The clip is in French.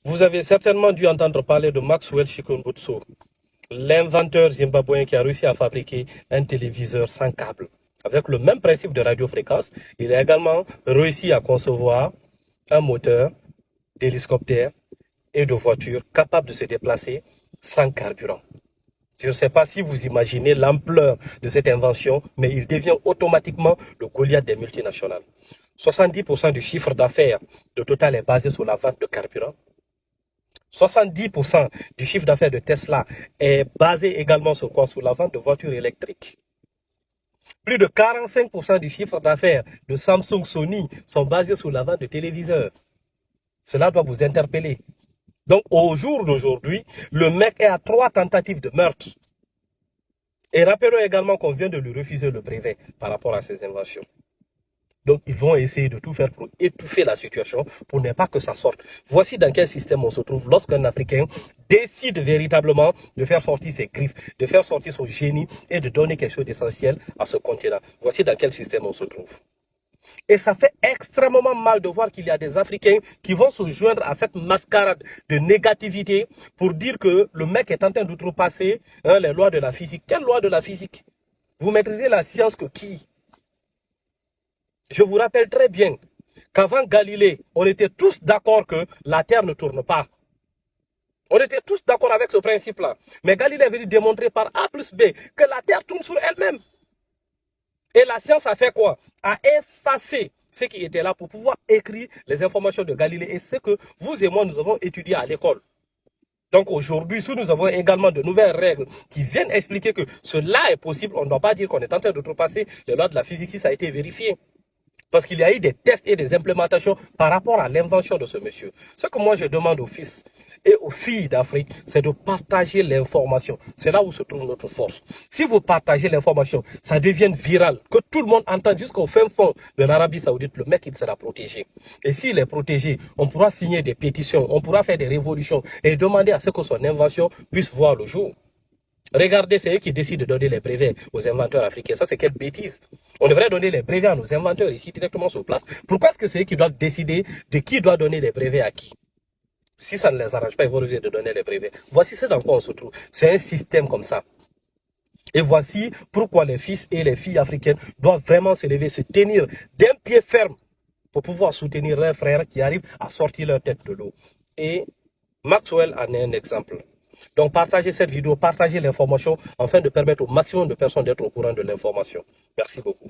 Vous avez certainement dû entendre parler de Maxwell Chikumbutsu, l'inventeur zimbabwéen qui a réussi à fabriquer un téléviseur sans câble. Avec le même principe de radiofréquence, il a également réussi à concevoir un moteur d'hélicoptère et de voiture capable de se déplacer sans carburant. Je ne sais pas si vous imaginez l'ampleur de cette invention, mais il devient automatiquement le Goliath des multinationales. 70% du chiffre d'affaires de Total est basé sur la vente de carburant. 70% du chiffre d'affaires de Tesla est basé également sur quoi? Sur la vente de voitures électriques. Plus de 45% du chiffre d'affaires de Samsung, Sony sont basés sur la vente de téléviseurs. Cela doit vous interpeller. Donc, au jour d'aujourd'hui, le mec est à 3 tentatives de meurtre. Et rappelons également qu'on vient de lui refuser le brevet par rapport à ses inventions. Donc, ils vont essayer de tout faire pour étouffer la situation, pour ne pas que ça sorte. Voici dans quel système on se trouve lorsqu'un Africain décide véritablement de faire sortir ses griffes, de faire sortir son génie et de donner quelque chose d'essentiel à ce continent. Voici dans quel système on se trouve. Et ça fait extrêmement mal de voir qu'il y a des Africains qui vont se joindre à cette mascarade de négativité pour dire que le mec est en train d'outrepasser les lois de la physique. Quelle loi de la physique? Vous maîtrisez la science que qui? Je vous rappelle très bien qu'avant Galilée, on était tous d'accord que la Terre ne tourne pas. On était tous d'accord avec ce principe-là. Mais Galilée est venu démontrer par A plus B que la Terre tourne sur elle-même. Et la science a fait quoi? A effacé ce qui était là pour pouvoir écrire les informations de Galilée. Et c'est que vous et moi, nous avons étudié à l'école. Donc aujourd'hui, si nous avons également de nouvelles règles qui viennent expliquer que cela est possible, on ne doit pas dire qu'on est en train d'outrepasser les lois de la physique si ça a été vérifié. Parce qu'il y a eu des tests et des implémentations par rapport à l'invention de ce monsieur. Ce que moi je demande aux fils et aux filles d'Afrique, c'est de partager l'information. C'est là où se trouve notre force. Si vous partagez l'information, ça devient viral, que tout le monde entend jusqu'au fin fond de l'Arabie Saoudite, le mec il sera protégé. Et s'il est protégé, on pourra signer des pétitions, on pourra faire des révolutions et demander à ce que son invention puisse voir le jour. Regardez, c'est eux qui décident de donner les brevets aux inventeurs africains. Ça, c'est quelle bêtise. On devrait donner les brevets à nos inventeurs ici, directement sur place. Pourquoi est-ce que c'est eux qui doivent décider de qui doit donner les brevets à qui? Si ça ne les arrange pas, ils vont refuser de donner les brevets. Voici ce dans quoi on se trouve. C'est un système comme ça. Et voici pourquoi les fils et les filles africaines doivent vraiment se lever, se tenir d'un pied ferme pour pouvoir soutenir leurs frères qui arrivent à sortir leur tête de l'eau. Et Maxwell en est un exemple. Donc partagez cette vidéo, partagez l'information afin de permettre au maximum de personnes d'être au courant de l'information. Merci beaucoup.